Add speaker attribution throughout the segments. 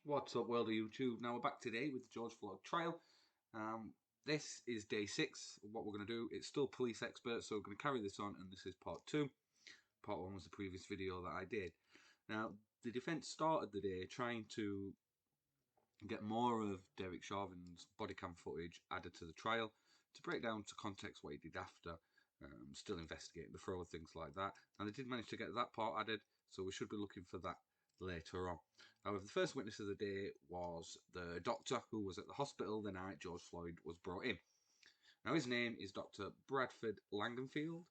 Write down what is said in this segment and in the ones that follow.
Speaker 1: What's up, world of YouTube? Now we're back today with the George Floyd trial. This is day 6. What we're going to do, it's still police experts, so we're going to carry this on, and this is part 2. Part 1 was the previous video that I did. Now, the defence started the day trying to get more of Derek Chauvin's body cam footage added to the trial to break down to context what he did after, still investigating the fraud, things like that. And they did manage to get that part added, so we should be looking for that later on. However, the first witness of the day was the doctor who was at the hospital the night George Floyd was brought in. Now, his name is Dr. Bradford Langenfield.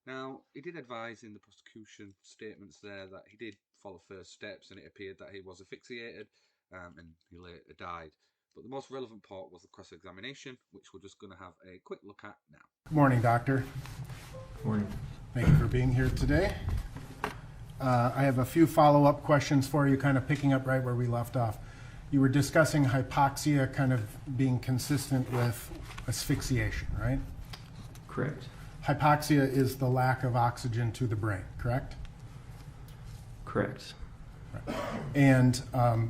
Speaker 1: Now, he did advise in the prosecution statements there that he did follow first steps, and it appeared that he was asphyxiated and he later died. But the most relevant part was the cross-examination, which we're just going to have a quick look at now.
Speaker 2: Good morning, Doctor.
Speaker 3: Good morning.
Speaker 2: Thank you for being here today. I have a few follow-up questions for you, kind of picking up right where we left off. You were discussing hypoxia kind of being consistent with asphyxiation, right?
Speaker 3: Correct.
Speaker 2: Hypoxia is the lack of oxygen to the brain, correct?
Speaker 3: Correct.
Speaker 2: Right. And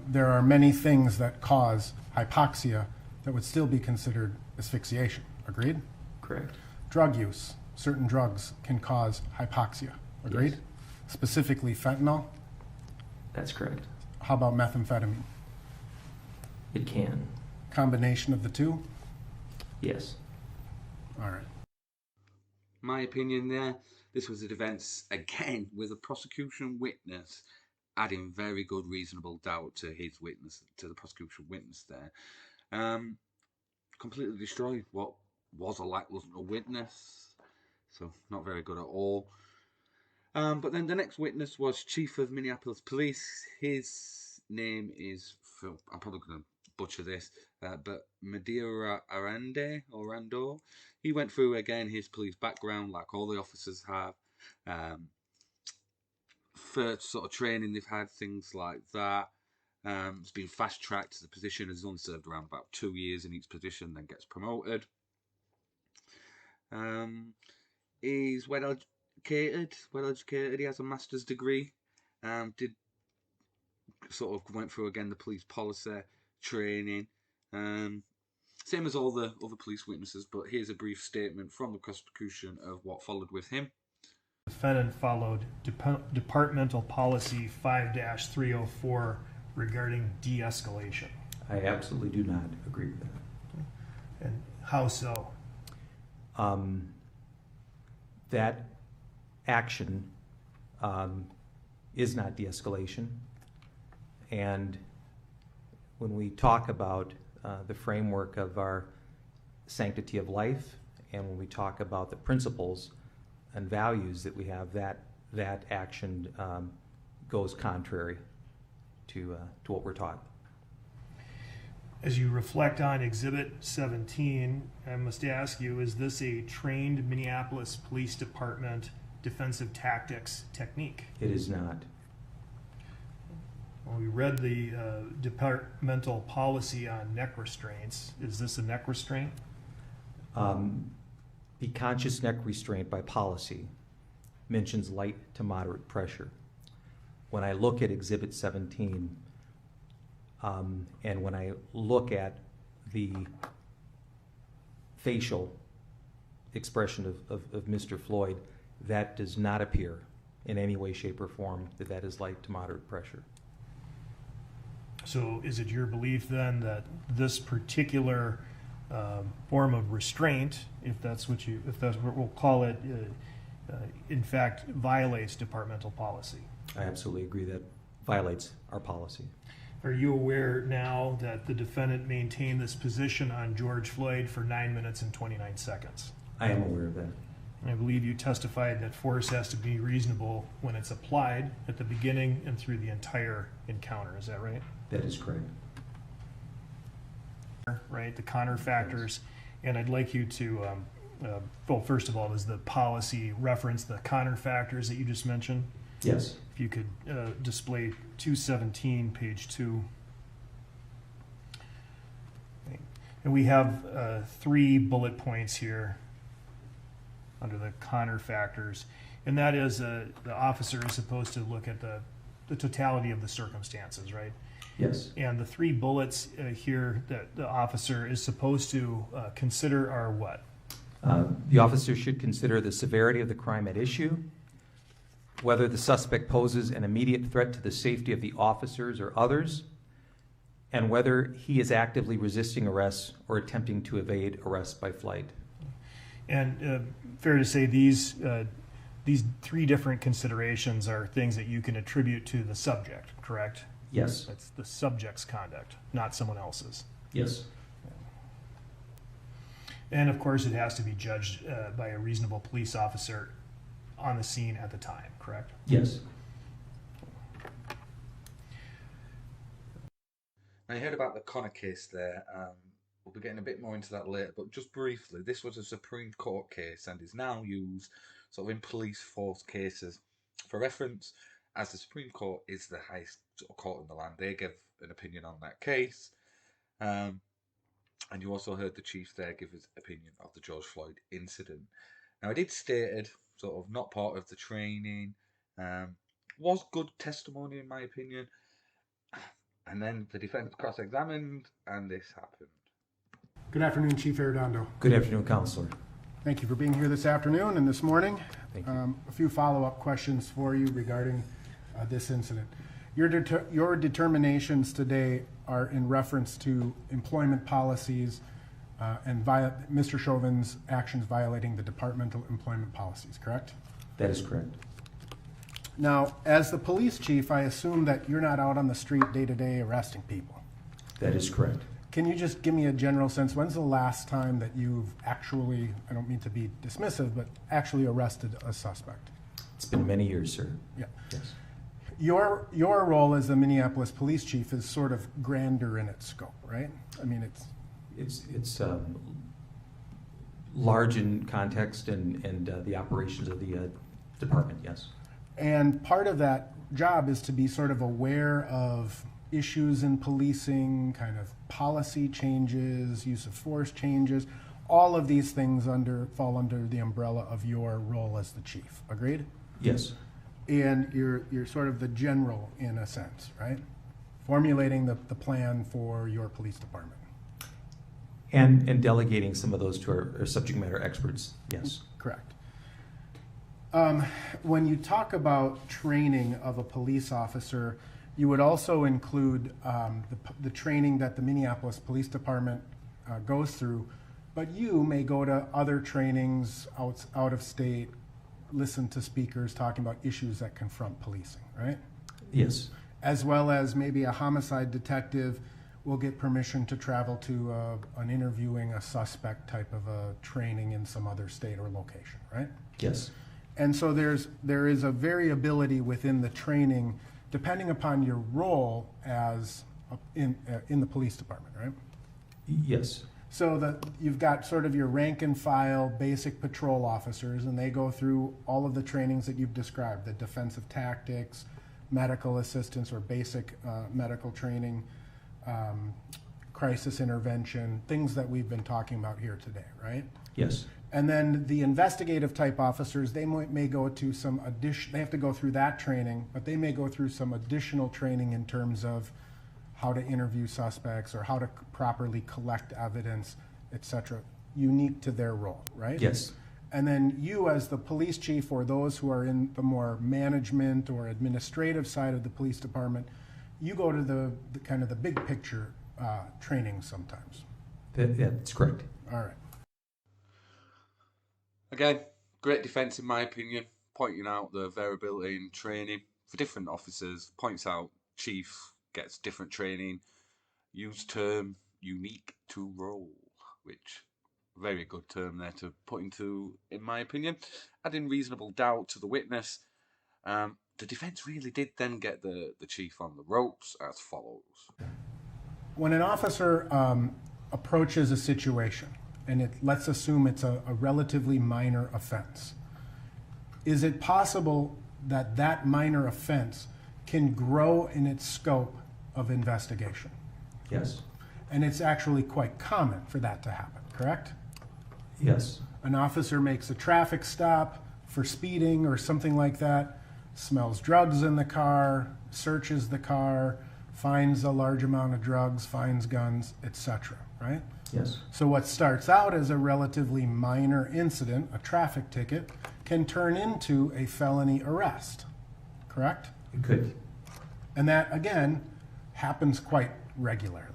Speaker 2: there are many things that cause hypoxia that would still be considered asphyxiation, agreed?
Speaker 3: Correct.
Speaker 2: Drug use, certain drugs can cause hypoxia, agreed?
Speaker 3: Yes.
Speaker 2: Specifically fentanyl?
Speaker 3: That's correct.
Speaker 2: How about methamphetamine?
Speaker 3: It can.
Speaker 2: Combination of the two?
Speaker 3: Yes.
Speaker 2: All right.
Speaker 1: My opinion there, this was a defence, again, with a prosecution witness adding very good reasonable doubt to his witness, to the prosecution witness there. Completely destroyed what was a lackluster witness, so not very good at all. But then the next witness was Chief of Minneapolis Police. His name is, I'm probably going to butcher this, but Madeira Arando. He went through again his police background, like all the officers have. First sort of training they've had, things like that. It's been fast tracked to the position. Has only served around about 2 years in each position, then gets promoted. He's well educated. He has a master's degree. Did sort of went through again the police policy training. Same as all the other police witnesses, but here's a brief statement from the prosecution of what followed with him.
Speaker 4: The defendant followed departmental policy 5-304 regarding de-escalation.
Speaker 3: I absolutely do not agree with that.
Speaker 4: And how so?
Speaker 3: That action is not de-escalation. And when we talk about the framework of our sanctity of life, and when we talk about the principles and values that we have, that action goes contrary to what we're taught.
Speaker 4: As you reflect on Exhibit 17, I must ask you, is this a trained Minneapolis Police Department defensive tactics technique?
Speaker 3: It is not.
Speaker 4: Well, we read the departmental policy on neck restraints. Is this a neck restraint?
Speaker 3: The conscious neck restraint by policy mentions light to moderate pressure. When I look at Exhibit 17, and when I look at the facial expression of Mr. Floyd, that does not appear in any way, shape, or form that is light to moderate pressure.
Speaker 4: So is it your belief then that this particular form of restraint, if that's what we'll call it, in fact violates departmental policy?
Speaker 3: I absolutely agree that violates our policy.
Speaker 4: Are you aware now that the defendant maintained this position on George Floyd for 9 minutes and 29 seconds?
Speaker 3: I am aware of that.
Speaker 4: And I believe you testified that force has to be reasonable when it's applied at the beginning and through the entire encounter. Is that right?
Speaker 3: That is correct.
Speaker 4: Right, the counter factors. And I'd like you to, well, first of all, does the policy reference the counter factors that you just mentioned?
Speaker 3: Yes.
Speaker 4: If you could display 217, page 2. Okay. And we have 3 bullet points here under the counter factors. And that is the officer is supposed to look at the the totality of the circumstances, right?
Speaker 3: Yes.
Speaker 4: And the three bullets here that the officer is supposed to consider are what?
Speaker 3: The officer should consider the severity of the crime at issue, whether the suspect poses an immediate threat to the safety of the officers or others, and whether he is actively resisting arrest or attempting to evade arrest by flight.
Speaker 4: And fair to say these three different considerations are things that you can attribute to the subject, correct?
Speaker 3: Yes.
Speaker 4: That's the subject's conduct, not someone else's.
Speaker 3: Yes.
Speaker 4: And of course, it has to be judged by a reasonable police officer on the scene at the time, correct?
Speaker 3: Yes.
Speaker 1: Now, you heard about the Connor case there. We'll be getting a bit more into that later, but just briefly, this was a Supreme Court case and is now used sort of in police force cases. For reference, as the Supreme Court is the highest sort of court in the land, they give an opinion on that case. And you also heard the chief there give his opinion of the George Floyd incident. Now, it is stated, sort of not part of the training, was good testimony in my opinion. And then the defense cross-examined, and this happened.
Speaker 2: Good afternoon, Chief Arredondo.
Speaker 3: Good afternoon, Counselor.
Speaker 2: Thank you for being here this afternoon and this morning.
Speaker 3: Thank you.
Speaker 2: A few follow-up questions for you regarding this incident. Your determinations today are in reference to employment policies and Mr. Chauvin's actions violating the departmental employment policies, correct?
Speaker 3: That is correct.
Speaker 2: Now, as the police chief, I assume that you're not out on the street day-to-day arresting people.
Speaker 3: That is correct.
Speaker 2: Can you just give me a general sense, when's the last time that you've actually, I don't mean to be dismissive, but actually arrested a suspect?
Speaker 3: It's been many years, sir.
Speaker 2: Yeah.
Speaker 3: Yes.
Speaker 2: Your role as the Minneapolis police chief is sort of grander in its scope, right? I mean,
Speaker 3: It's large in context and the operations of the department, yes.
Speaker 2: and part of that job is to be sort of aware of issues in policing, kind of policy changes, use of force changes. All of these things fall under the umbrella of your role as the chief. Agreed?
Speaker 3: Yes.
Speaker 2: And you're sort of the general in a sense, right? Formulating the plan for your police department.
Speaker 3: And delegating some of those to our subject matter experts, yes.
Speaker 2: Correct. When you talk about training of a police officer, you would also include the training that the Minneapolis Police Department goes through, but you may go to other trainings out of state, listen to speakers talking about issues that confront policing, right?
Speaker 3: Yes.
Speaker 2: As well as maybe a homicide detective will get permission to travel to an interviewing a suspect type of a training in some other state or location, right?
Speaker 3: Yes.
Speaker 2: And so there is a variability within the training depending upon your role as in the police department, right?
Speaker 3: Yes.
Speaker 2: So that you've got sort of your rank and file basic patrol officers, and they go through all of the trainings that you've described, the defensive tactics, medical assistance or basic medical training, crisis intervention, things that we've been talking about here today, right?
Speaker 3: Yes.
Speaker 2: And then the investigative type officers, they may go to some they have to go through that training, but they may go through some additional training in terms of how to interview suspects or how to properly collect evidence, etc., unique to their role, right?
Speaker 3: Yes.
Speaker 2: And then you as the police chief or those who are in the more management or administrative side of the police department, you go to the kind of the big picture training sometimes.
Speaker 3: That's correct.
Speaker 2: All right.
Speaker 1: Again, great defence in my opinion, pointing out the variability in training for different officers, points out chief gets different training, use term unique to role, which very good term there to put into, in my opinion, adding reasonable doubt to the witness. The defence really did then get the chief on the ropes as follows.
Speaker 2: When an officer approaches a situation, and let's assume it's a relatively minor offense, is it possible that that minor offense can grow in its scope of investigation?
Speaker 3: Yes.
Speaker 2: And it's actually quite common for that to happen, correct?
Speaker 3: Yes.
Speaker 2: An officer makes a traffic stop for speeding or something like that. smells drugs in the car, searches the car, finds a large amount of drugs, finds guns, etc., right?
Speaker 3: Yes.
Speaker 2: So what starts out as a relatively minor incident, a traffic ticket, can turn into a felony arrest, correct?
Speaker 3: It could.
Speaker 2: And that, again, happens quite regularly.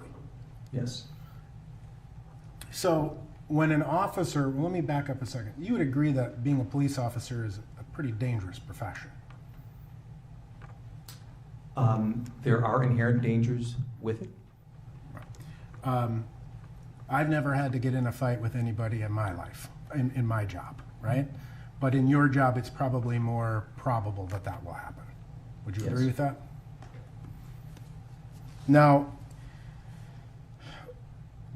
Speaker 3: Yes.
Speaker 2: So when an officer, well, let me back up a second. You would agree that being a police officer is a pretty dangerous profession.
Speaker 3: There are inherent dangers with it.
Speaker 2: I've never had to get in a fight with anybody in my life, in my job, right? But in your job, it's probably more probable that that will happen. Would you
Speaker 3: Yes.
Speaker 2: agree with that? Now,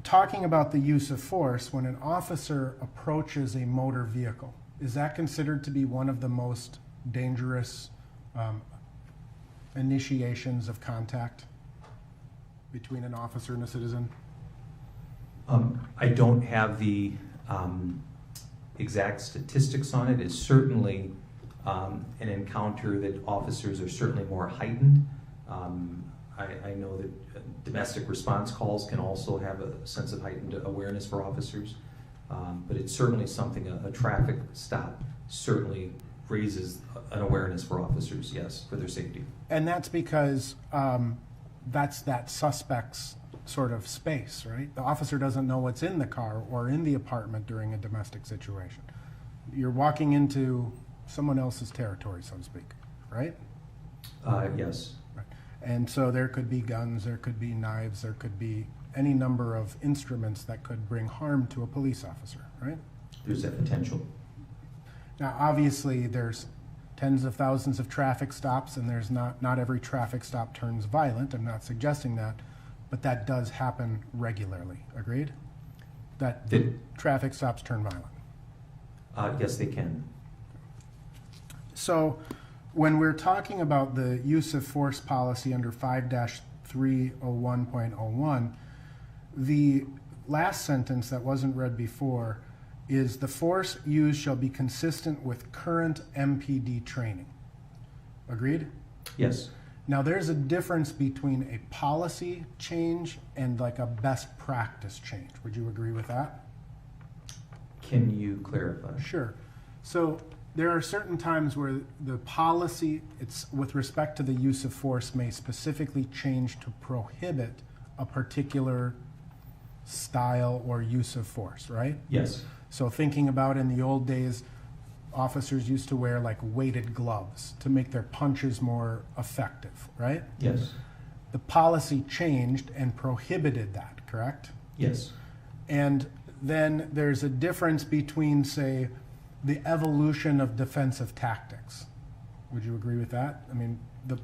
Speaker 2: talking about the use of force, when an officer approaches a motor vehicle, is that considered to be one of the most dangerous initiations of contact between an officer and a citizen?
Speaker 3: I don't have the exact statistics on it. It's certainly an encounter that officers are certainly more heightened. I know that domestic response calls can also have a sense of heightened awareness for officers, but it's certainly something, a traffic stop certainly raises an awareness for officers, yes, for their safety.
Speaker 2: And that's because that's that suspect's sort of space, right? The officer doesn't know what's in the car or in the apartment during a domestic situation. You're walking into someone else's territory, so to speak, right?
Speaker 3: Yes.
Speaker 2: Right. And so there could be guns, there could be knives, there could be any number of instruments that could bring harm to a police officer, right?
Speaker 3: There's that potential.
Speaker 2: Now, obviously, there's tens of thousands of traffic stops, and there's not every traffic stop turns violent. I'm not suggesting that, but that does happen regularly. Agreed? That traffic stops turn violent.
Speaker 3: Yes, they can.
Speaker 2: So when we're talking about the use of force policy under 5-301.01, the last sentence that wasn't read before is the force used shall be consistent with current MPD training. Agreed?
Speaker 3: Yes.
Speaker 2: Now there's a difference between a policy change and like a best practice change. Would you agree with that?
Speaker 3: Can you clarify?
Speaker 2: Sure. So there are certain times where the policy, it's with respect to the use of force, may specifically change to prohibit a particular style or use of force, right?
Speaker 3: Yes.
Speaker 2: So thinking about in the old days, officers used to wear like weighted gloves to make their punches more effective, right?
Speaker 3: Yes.
Speaker 2: The policy changed and prohibited that, correct?
Speaker 3: Yes.
Speaker 2: And then there's a difference between, say, the evolution of defensive tactics. Would you agree with that? I mean, the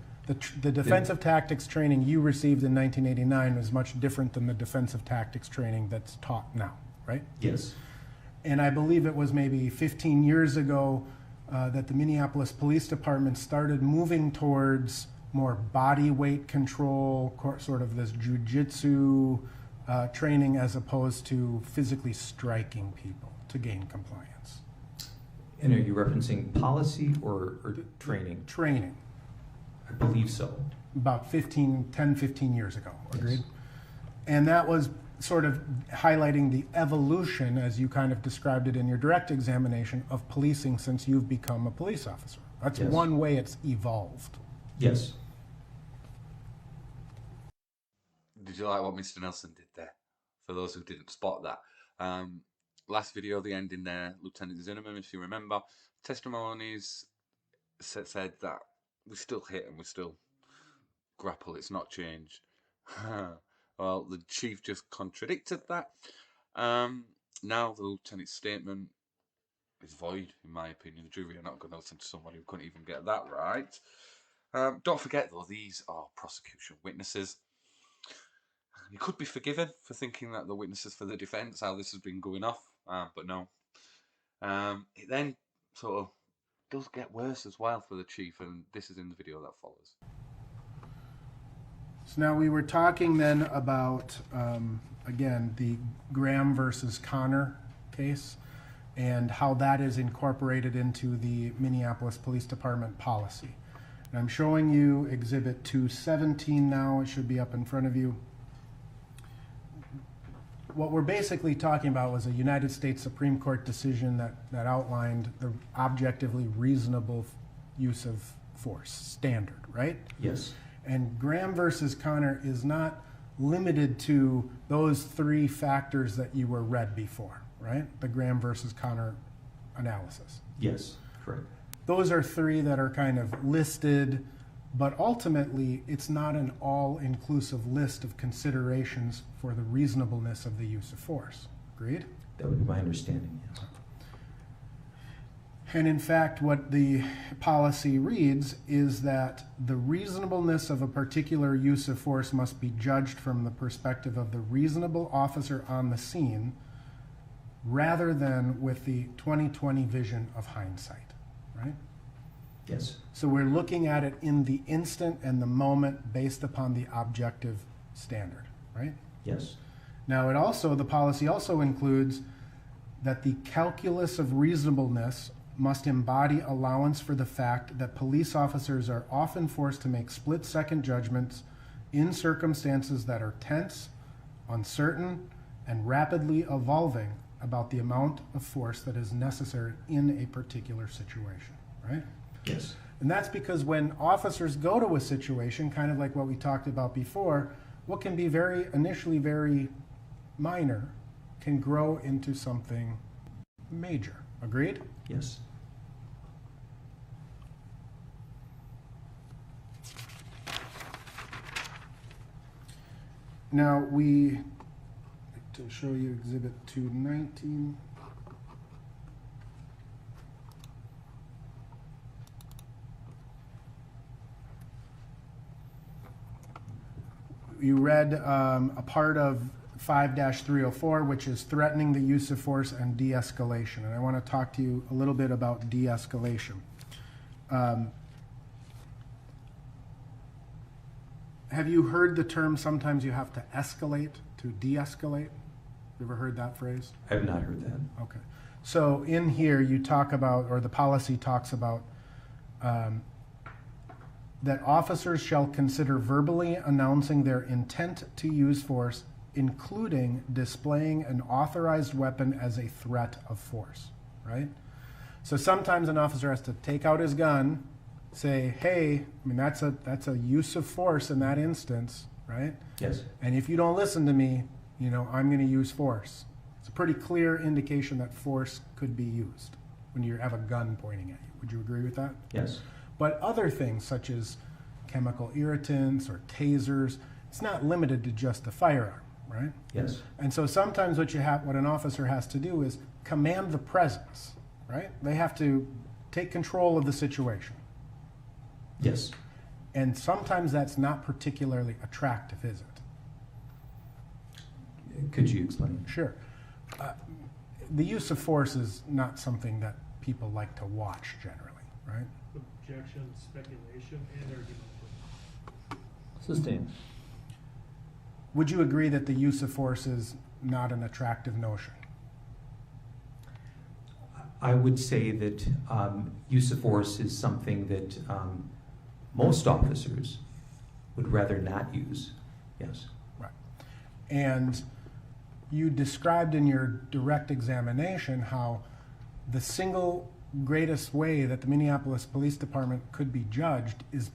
Speaker 2: defensive tactics training you received in 1989 is much different than the defensive tactics training that's taught now, right?
Speaker 3: Yes.
Speaker 2: And I believe it was maybe 15 years ago that the Minneapolis Police Department started moving towards more body weight control, sort of this jujitsu training, as opposed to physically striking people to gain compliance.
Speaker 3: And are you referencing policy or training?
Speaker 2: Training.
Speaker 3: I believe so.
Speaker 2: About 10, 15 years ago, agreed?
Speaker 3: Yes.
Speaker 2: And that was sort of highlighting the evolution, as you kind of described it in your direct examination, of policing since you've become a police officer. That's
Speaker 3: Yes.
Speaker 2: one way it's evolved.
Speaker 3: Yes.
Speaker 1: Did you like what Mr. Nelson did there? For those who didn't spot that. Last video, the ending there, Lieutenant Zinnemann, if you remember, testimonies said that we still hit and we still grapple, it's not changed. Well, the chief just contradicted that. Now the lieutenant's statement is void, in my opinion. The jury are not going to listen to someone who couldn't even get that right. Don't forget, though, these are prosecution witnesses. You could be forgiven for thinking that the witnesses for the defence, how this has been going off, but no. It then sort of does get worse as well for the chief, and this is in the video that follows.
Speaker 2: So now we were talking then about, again, the Graham versus Connor case and how that is incorporated into the Minneapolis Police Department policy. And I'm showing you Exhibit 217 now. It should be up in front of you. What we're basically talking about was a United States Supreme Court decision that outlined the objectively reasonable use of force standard, right?
Speaker 3: Yes.
Speaker 2: And Graham versus Connor is not limited to those three factors that you were read before, right? The Graham versus Connor analysis.
Speaker 3: Yes, correct.
Speaker 2: Those are three that are kind of listed, but ultimately it's not an all-inclusive list of considerations for the reasonableness of the use of force. Agreed?
Speaker 3: That would be my understanding, yes.
Speaker 2: And in fact, what the policy reads is that the reasonableness of a particular use of force must be judged from the perspective of the reasonable officer on the scene rather than with the 20/20 vision of hindsight, right?
Speaker 3: Yes.
Speaker 2: So we're looking at it in the instant and the moment based upon the objective standard, right?
Speaker 3: Yes.
Speaker 2: Now the policy also includes that the calculus of reasonableness must embody allowance for the fact that police officers are often forced to make split-second judgments in circumstances that are tense, uncertain, and rapidly evolving about the amount of force that is necessary in a particular situation, right?
Speaker 3: Yes.
Speaker 2: And that's because when officers go to a situation, kind of like what we talked about before, what can be initially very minor can grow into something major. Agreed?
Speaker 3: Yes.
Speaker 2: Now to show you Exhibit 219. You read a part of 5-304, which is threatening the use of force and de-escalation. And I want to talk to you a little bit about de-escalation. Have you heard the term, sometimes you have to escalate to de-escalate? You ever heard that phrase?
Speaker 3: I have not heard that.
Speaker 2: Okay. So in here you talk about, or the policy talks about, that officers shall consider verbally announcing their intent to use force, including displaying an authorized weapon as a threat of force, right? So sometimes an officer has to take out his gun, say, hey, I mean, that's a use of force in that instance, right?
Speaker 3: Yes.
Speaker 2: And if you don't listen to me, I'm going to use force. It's a pretty clear indication that force could be used when you have a gun pointing at you. Would you agree with that?
Speaker 3: Yes.
Speaker 2: But other things such as chemical irritants or tasers, it's not limited to just a firearm, right?
Speaker 3: Yes.
Speaker 2: And so sometimes what an officer has to do is command the presence, right? They have to take control of the situation.
Speaker 3: Yes.
Speaker 2: And sometimes that's not particularly attractive, is it?
Speaker 3: Could you explain?
Speaker 2: Sure. The use of force is not something that people like to watch generally, right?
Speaker 4: Objection, speculation, and argument.
Speaker 5: Sustained.
Speaker 2: Would you agree that the use of force is not an attractive notion?
Speaker 3: I would say that use of force is something that most officers would rather not use. Yes.
Speaker 2: Right. And you described in your direct examination how the single greatest way that the Minneapolis Police Department could be judged is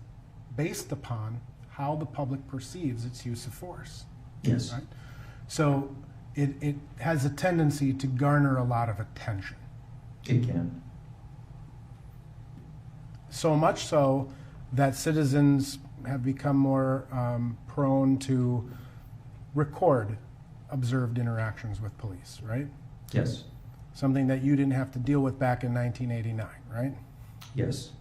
Speaker 2: based upon how the public perceives its use of force.
Speaker 3: Yes.
Speaker 2: Right? So it has a tendency to garner a lot of attention.
Speaker 3: It can.
Speaker 2: So much so that citizens have become more prone to record observed interactions with police, right?
Speaker 3: Yes.
Speaker 2: Something that you didn't have to deal with back in 1989, right?
Speaker 3: Yes.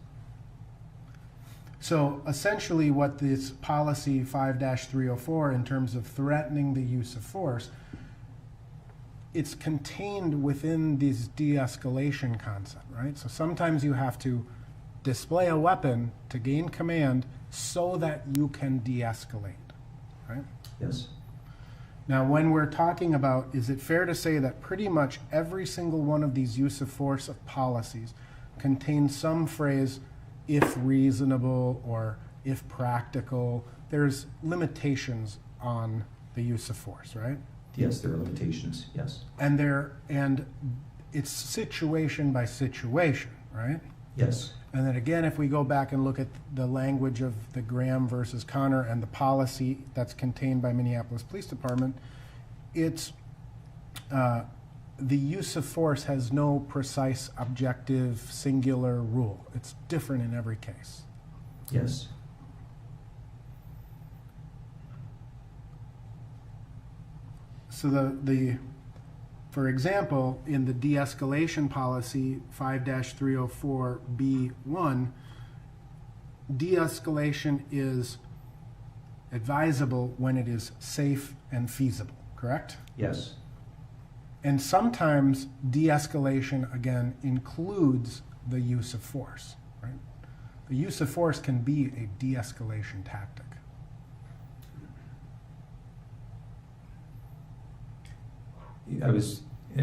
Speaker 2: So essentially what this policy 5-304 in terms of threatening the use of force, it's contained within this de-escalation concept, right? So sometimes you have to display a weapon to gain command so that you can de-escalate, right?
Speaker 3: Yes.
Speaker 2: Now, when we're talking about, is it fair to say that pretty much every single one of these use of force of policies contains some phrase, if reasonable or if practical. There's limitations on the use of force, right?
Speaker 3: Yes, there are limitations, yes.
Speaker 2: And it's situation by situation, right?
Speaker 3: Yes.
Speaker 2: And then again, if we go back and look at the language of the Graham versus Connor and the policy that's contained by Minneapolis Police Department, it's the use of force has no precise, objective, singular rule. It's different in every case.
Speaker 3: Yes.
Speaker 2: So for example, in the de-escalation policy 5-304B1, de-escalation is advisable when it is safe and feasible, correct?
Speaker 3: Yes.
Speaker 2: And sometimes de-escalation, again, includes the use of force, right? The use of force can be a de-escalation tactic.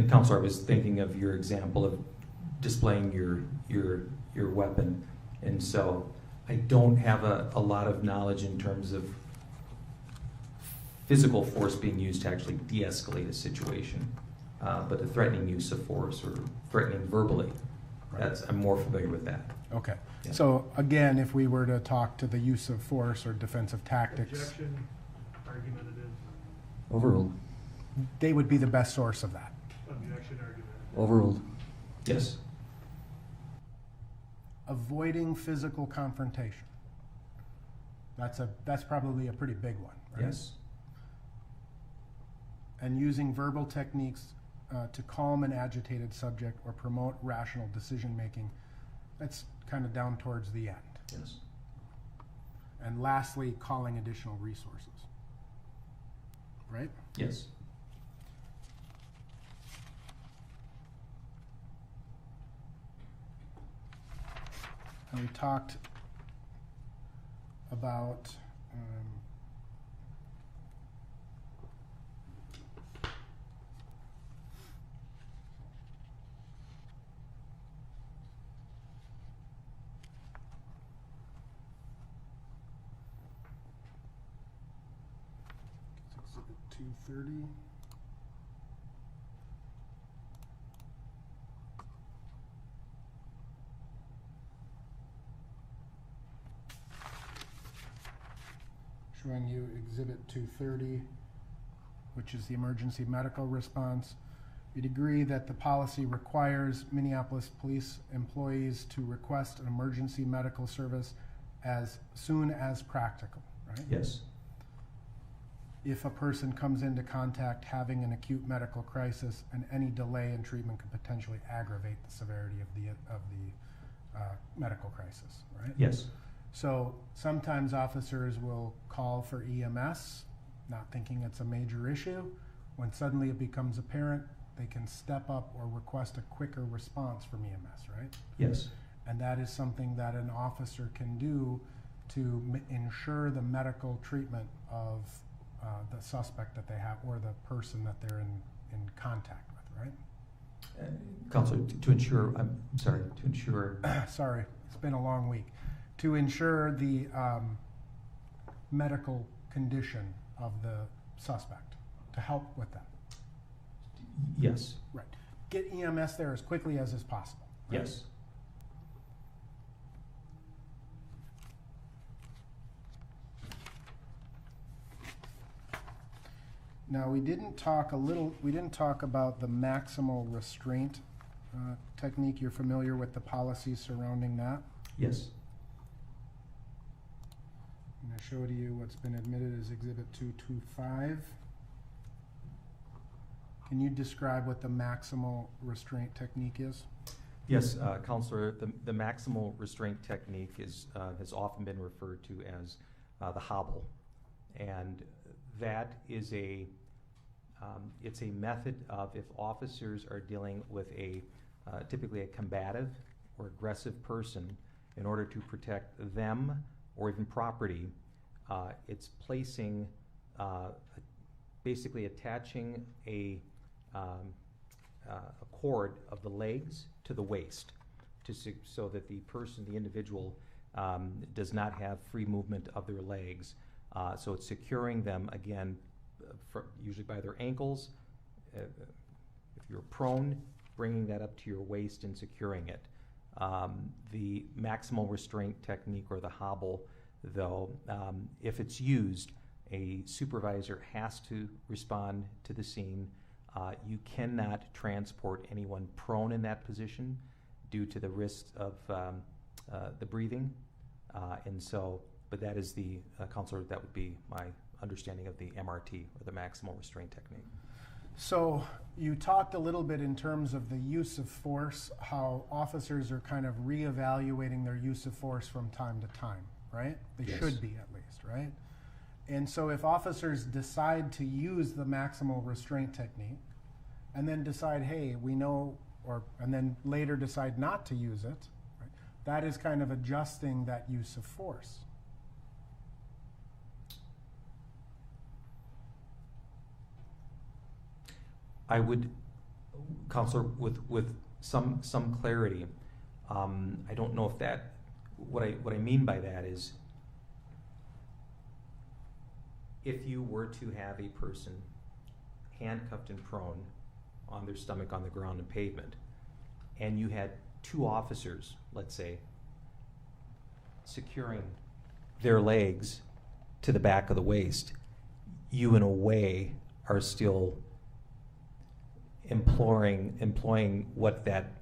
Speaker 3: Counselor, I was thinking of your example of displaying your weapon, and so I don't have a lot of knowledge in terms of physical force being used to actually de-escalate a situation, but the threatening use of force or threatening verbally, I'm more familiar with that.
Speaker 2: Okay.
Speaker 3: Yeah.
Speaker 2: So again, if we were to talk to the use of force or defensive tactics,
Speaker 4: Objection, argumentative.
Speaker 5: Overruled.
Speaker 2: they would be the best source of that.
Speaker 4: Objection, argumentative.
Speaker 5: Overruled.
Speaker 3: Yes.
Speaker 2: Avoiding physical confrontation. That's probably a pretty big one, right?
Speaker 3: Yes.
Speaker 2: And using verbal techniques to calm an agitated subject or promote rational decision making, that's kind of down towards the end.
Speaker 3: Yes.
Speaker 2: And lastly, calling additional resources. Right?
Speaker 3: Yes.
Speaker 2: And we talked about Exhibit 230. Showing you Exhibit 230, which is the emergency medical response. You'd agree that the policy requires Minneapolis police employees to request an emergency medical service as soon as practical, right?
Speaker 3: Yes.
Speaker 2: If a person comes into contact having an acute medical crisis, and any delay in treatment could potentially aggravate the severity of the medical crisis, right?
Speaker 3: Yes.
Speaker 2: So sometimes officers will call for EMS, not thinking it's a major issue. When suddenly it becomes apparent, they can step up or request a quicker response from EMS, right?
Speaker 3: Yes.
Speaker 2: And that is something that an officer can do to ensure the medical treatment of the suspect that they have, or the person that they're in contact with, right?
Speaker 3: Counselor, to ensure,
Speaker 2: Sorry, it's been a long week. To ensure the medical condition of the suspect, to help with that.
Speaker 3: yes.
Speaker 2: Right. Get EMS there as quickly as is possible. Right?
Speaker 3: Yes.
Speaker 2: Now, we didn't talk about the maximal restraint technique. You're familiar with the policies surrounding that?
Speaker 3: Yes.
Speaker 2: I'm going to show to you what's been admitted as Exhibit 225. Can you describe what the maximal restraint technique is?
Speaker 3: Yes, Counselor, the maximal restraint technique has often been referred to as the hobble, and that is it's a method of, if officers are dealing with typically a combative or aggressive person, in order to protect them or even property, it's placing, basically attaching a cord of the legs to the waist, so that the individual does not have free movement of their legs. So it's securing them, again, usually by their ankles. If you're prone, bringing that up to your waist and securing it. The maximal restraint technique, or the hobble, though, if it's used, a supervisor has to respond to the scene. You cannot transport anyone prone in that position due to the risks of the breathing. But that is Counselor, that would be my understanding of the MRT, or the maximal restraint technique.
Speaker 2: So you talked a little bit in terms of the use of force, how officers are kind of reevaluating their use of force from time to time, right? They
Speaker 3: Yes.
Speaker 2: should be, at least, right? And so if officers decide to use the maximal restraint technique and then decide, hey, we know, and then later decide not to use it, right? That is kind of adjusting that use of force.
Speaker 3: I would, Counselor, with some clarity, I don't know if that, what I mean by that is, if you were to have a person handcuffed and prone on their stomach on the ground and pavement, and you had two officers, let's say, securing their legs to the back of the waist, you in a way are still employing what that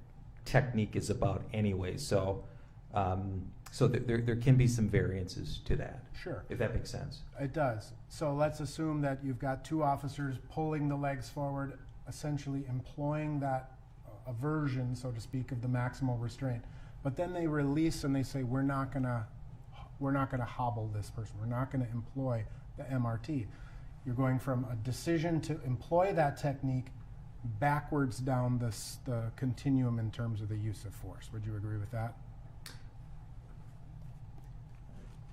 Speaker 3: technique is about anyway. So there can be some variances to that.
Speaker 2: Sure.
Speaker 3: If that makes sense.
Speaker 2: It does. So let's assume that you've got two officers pulling the legs forward, essentially employing that aversion, so to speak, of the maximal restraint. But then they release and they say, we're not gonna hobble this person. We're not gonna employ the MRT. You're going from a decision to employ that technique backwards down the continuum in terms of the use of force. Would you agree with that?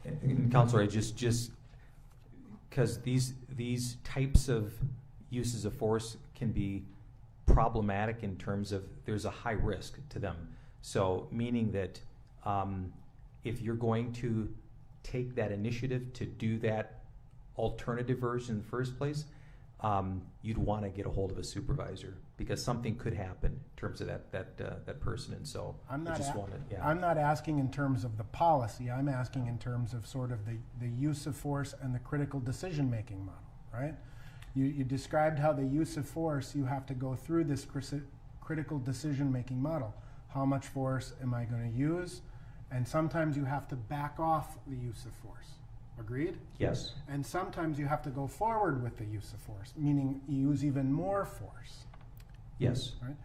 Speaker 3: And Counselor, I just because these types of uses of force can be problematic in terms of there's a high risk to them. So meaning that if you're going to take that initiative to do that alternative version in the first place, you'd want to get a hold of a supervisor, because something could happen in terms of that person. And so
Speaker 2: I'm not asking in terms of the policy. I'm asking in terms of sort of the use of force and the critical decision-making model, right? You described how the use of force, you have to go through this critical decision-making model. How much force am I going to use? And sometimes you have to back off the use of force. Agreed?
Speaker 3: Yes.
Speaker 2: And sometimes you have to go forward with the use of force, meaning you use even more force.
Speaker 3: Yes.
Speaker 2: Right?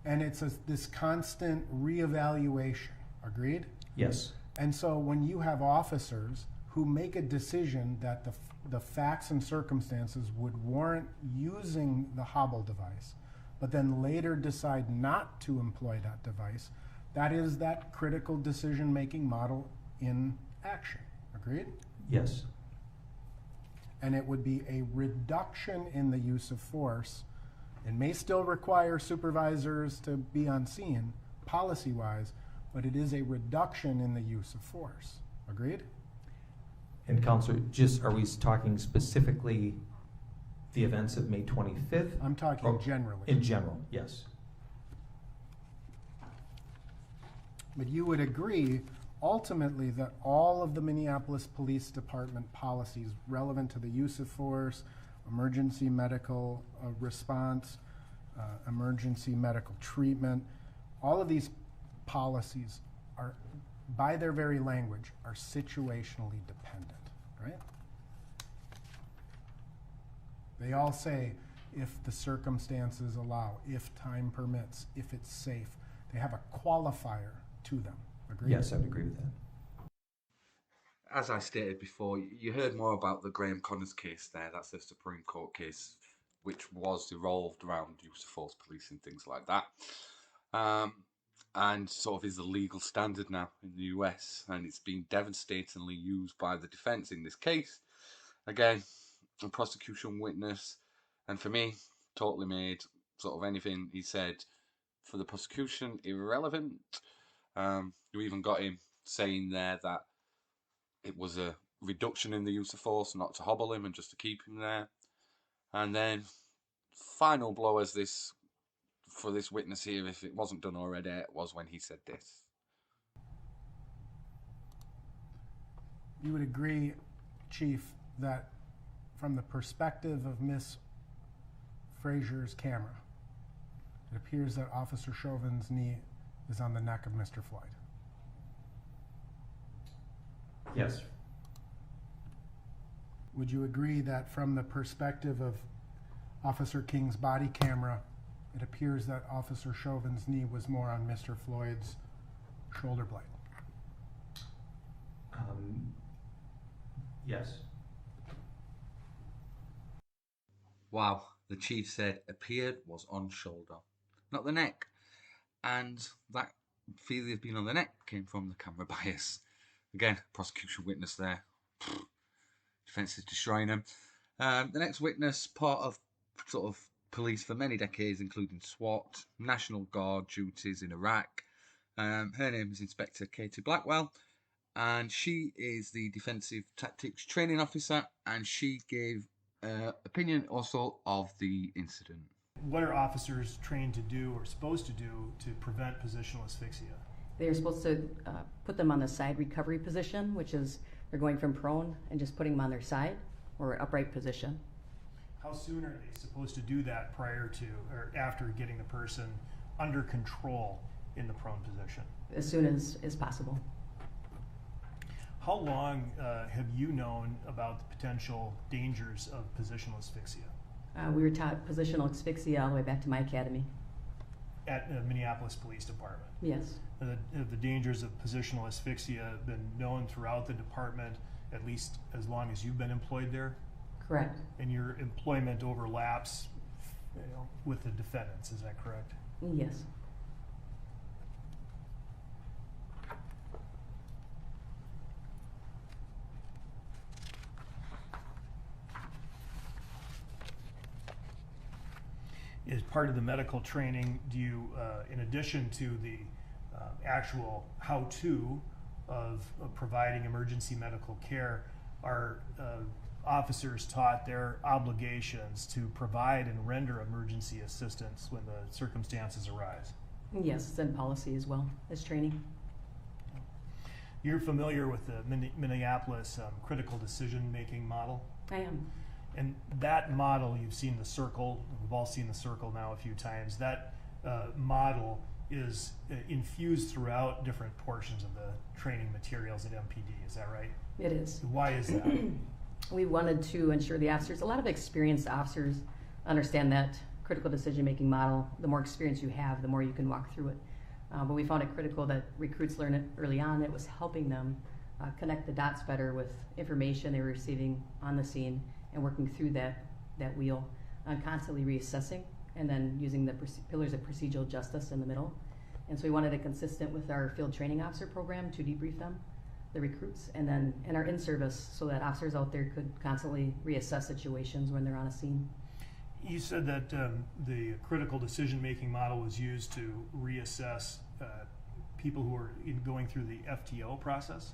Speaker 2: And it's this constant reevaluation. Agreed?
Speaker 3: Yes.
Speaker 2: And so when you have officers who make a decision that the facts and circumstances would warrant using the hobble device, but then later decide not to employ that device, that is that critical decision-making model in action. Agreed?
Speaker 3: Yes.
Speaker 2: And it would be a reduction in the use of force. It may still require supervisors to be on scene, policy-wise, but it is a reduction in the use of force. Agreed?
Speaker 3: And Counselor, are we talking specifically the events of May 25th?
Speaker 2: I'm talking generally.
Speaker 3: In general, yes.
Speaker 2: But you would agree, ultimately, that all of the Minneapolis Police Department policies relevant to the use of force, emergency medical response, emergency medical treatment, all of these policies are, by their very language, are situationally dependent, right? They all say, if the circumstances allow, if time permits, if it's safe. They have a qualifier to them. Agreed?
Speaker 3: Yes, I would agree with that.
Speaker 1: As I stated before, you heard more about the Graham Connors case there. That's the Supreme Court case, which was revolved around use of force policing, things like that. And sort of is the legal standard now in the US, and it's been devastatingly used by the defense in this case. Again, a prosecution witness, and for me, totally made sort of anything he said for the prosecution irrelevant. You even got him saying there that it was a reduction in the use of force, not to hobble him and just to keep him there. And then final blow as this for this witness here, if it wasn't done already, was when he said this.
Speaker 2: You would agree, Chief, that from the perspective of Miss Frazier's camera, it appears that Officer Chauvin's knee is on the neck of Mr. Floyd.
Speaker 3: Yes.
Speaker 2: Would you agree that from the perspective of Officer King's body camera, it appears that Officer Chauvin's knee was more on Mr. Floyd's shoulder blade?
Speaker 3: Yes.
Speaker 1: Wow, the chief said appeared was on shoulder, not the neck. And that feeling of being on the neck came from the camera bias. Again, prosecution witness there. Defense is destroying him. The next witness, part of sort of police for many decades, including SWAT, National Guard duties in Iraq. Her name is Inspector Katie Blackwell, and she is the Defensive Tactics Training Officer, and she gave opinion also of the incident.
Speaker 4: What are officers trained to do or supposed to do to prevent positional asphyxia?
Speaker 5: They're supposed to put them on the side recovery position, which is they're going from prone and just putting them on their side or upright position.
Speaker 4: How soon are they supposed to do that prior to or after getting the person under control in the prone position?
Speaker 5: As soon as possible.
Speaker 4: How long have you known about the potential dangers of positional asphyxia?
Speaker 5: We were taught positional asphyxia all the way back to my academy.
Speaker 4: At the Minneapolis Police Department?
Speaker 5: Yes.
Speaker 4: Have the dangers of positional asphyxia been known throughout the department at least as long as you've been employed there?
Speaker 5: Correct.
Speaker 4: And your employment overlaps, with the defendants, is that correct?
Speaker 5: Yes.
Speaker 4: As part of the medical training, do you, in addition to the actual how-to of providing emergency medical care, are officers taught their obligations to provide and render emergency assistance when the circumstances arise?
Speaker 5: Yes, it's in policy as well as training.
Speaker 4: You're familiar with the Minneapolis critical decision-making model?
Speaker 5: I am.
Speaker 4: And that model, you've seen the circle, we've all seen the circle now a few times. That model is infused throughout different portions of the training materials at MPD, is that right?
Speaker 5: It is.
Speaker 4: Why is that?
Speaker 5: We wanted to ensure the officers, a lot of experienced officers understand that critical decision-making model. The more experience you have, the more you can walk through it. But we found it critical that recruits learn it early on. It was helping them connect the dots better with information they were receiving on the scene and working through that wheel, constantly reassessing, and then using the pillars of procedural justice in the middle. And so we wanted it consistent with our field training officer program to debrief them, the recruits, and then in our in-service so that officers out there could constantly reassess situations when they're on a scene.
Speaker 4: You said that the critical decision-making model was used to reassess people who are going through the FTO process?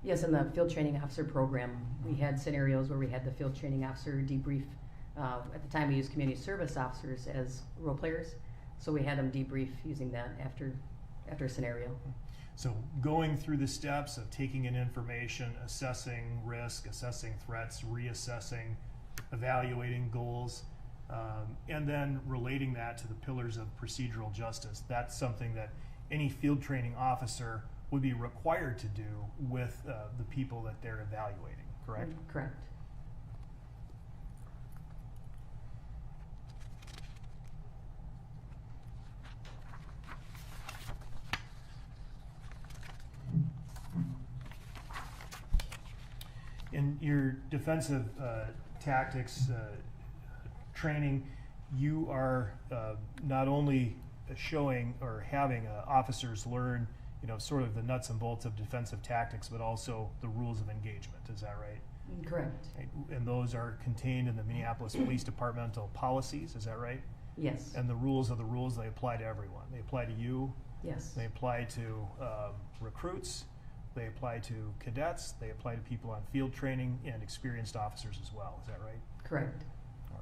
Speaker 5: Yes, in the field training officer program, we had scenarios where we had the field training officer debrief. At the time, we used community service officers as role players, so we had them debrief using that after a scenario.
Speaker 4: So going through the steps of taking in information, assessing risk, assessing threats, reassessing, evaluating goals, and then relating that to the pillars of procedural justice. That's something that any field training officer would be required to do with the people that they're evaluating, correct?
Speaker 5: Correct.
Speaker 4: In your defensive tactics training, you are not only showing or having officers learn, sort of the nuts and bolts of defensive tactics, but also the rules of engagement. Is that right?
Speaker 5: Correct.
Speaker 4: And those are contained in the Minneapolis Police Departmental policies. Is that right?
Speaker 5: Yes.
Speaker 4: And the rules are the rules. They apply to everyone. They apply to you.
Speaker 5: Yes.
Speaker 4: They apply to recruits. They apply to cadets, they apply to people on field training, and experienced officers as well. Is that right?
Speaker 5: Correct.
Speaker 4: All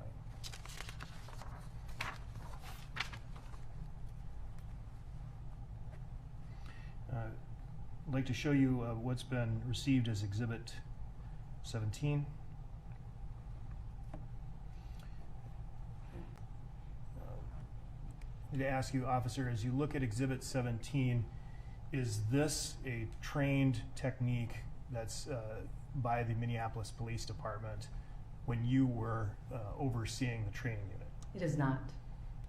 Speaker 4: right. I'd like to show you what's been received as Exhibit 17. I need to ask you, officer, as you look at Exhibit 17, is this a trained technique that's by the Minneapolis Police Department when you were overseeing the training unit?
Speaker 5: It is not.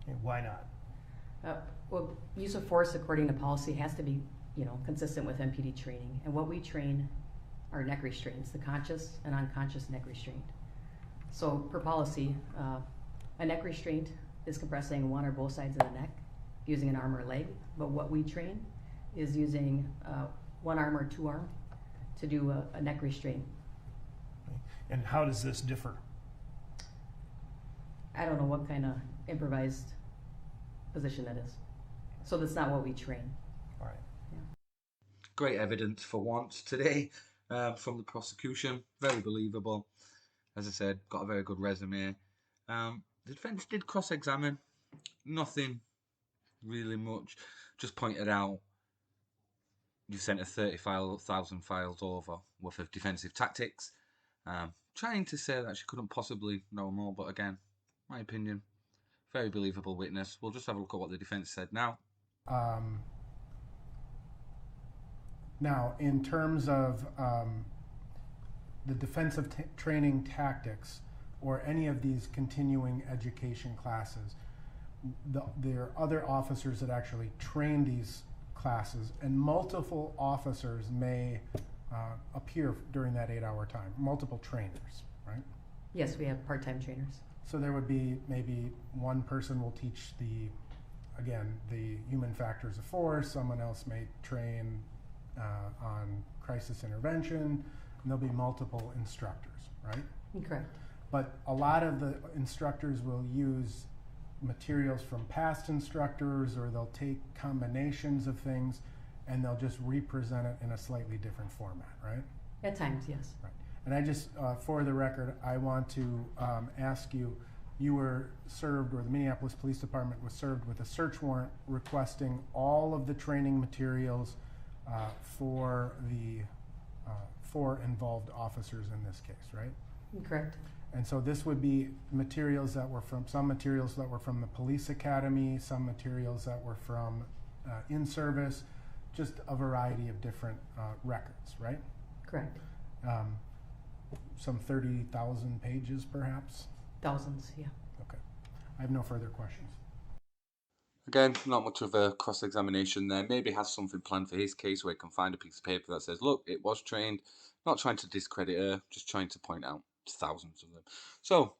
Speaker 4: Okay, why not?
Speaker 5: Well, use of force according to policy has to be, consistent with MPD training. And what we train are neck restraints, the conscious and unconscious neck restraint. So per policy, a neck restraint is compressing one or both sides of the neck using an arm or leg. But what we train is using one arm or two arm to do a neck restraint.
Speaker 4: And how does this differ?
Speaker 5: I don't know what kind of improvised position that is. So that's not what we train.
Speaker 4: All right.
Speaker 1: Great evidence for once today from the prosecution. Very believable. As I said, got a very good resume. The defence did cross-examine. Nothing really much. Just pointed out you sent 30,000 files over worth of defensive tactics. Trying to say that she couldn't possibly know more, but again, my opinion, very believable witness. We'll just have a look at what the defence said now.
Speaker 2: Now, in terms of the defensive training tactics or any of these continuing education classes, there are other officers that actually train these classes, and multiple officers may appear during that 8-hour time, multiple trainers, right?
Speaker 5: Yes, we have part-time trainers.
Speaker 2: So there would be maybe one person will teach the human factors of force, someone else may train on crisis intervention, and there'll be multiple instructors, right?
Speaker 5: Correct.
Speaker 2: But a lot of the instructors will use materials from past instructors, or they'll take combinations of things and they'll just represent it in a slightly different format, right?
Speaker 5: At times, yes.
Speaker 2: Right. And I just, for the record, I want to ask you, you were served, or the Minneapolis Police Department was served with a search warrant requesting all of the training materials for the four involved officers in this case, right?
Speaker 5: Correct.
Speaker 2: And so this would be materials that were from, some materials that were from the police academy, some materials that were from in service, just a variety of different records, right?
Speaker 5: Correct.
Speaker 2: Some 30,000 pages perhaps?
Speaker 5: Thousands, yeah.
Speaker 2: Okay. I have no further questions.
Speaker 1: Again, not much of a cross-examination there. Maybe has something planned for his case where he can find a piece of paper that says, look, it was trained. Not trying to discredit her, just trying to point out thousands of them. So,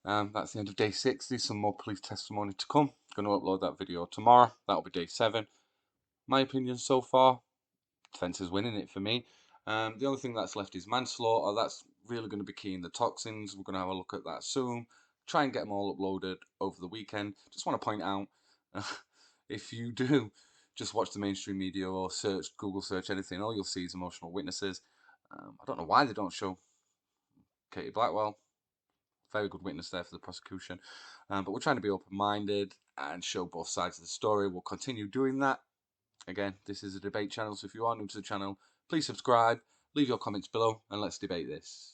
Speaker 1: that's the end of day 6. There's some more police testimony to come. Going to upload that video tomorrow. That'll be day 7. My opinion so far, defence is winning it for me. The only thing that's left is manslaughter. That's really going to be key in the toxins. We're going to have a look at that soon. Try and get them all uploaded over the weekend. Just want to point out, if you do just watch the mainstream media or search, Google search anything, all you'll see is emotional witnesses. I don't know why they don't show Katie Blackwell. Very good witness there for the prosecution. But we're trying to be open-minded and show both sides of the story. We'll continue doing that. Again, this is a debate channel, so if you are new to the channel, please subscribe, leave your comments below, and let's debate this.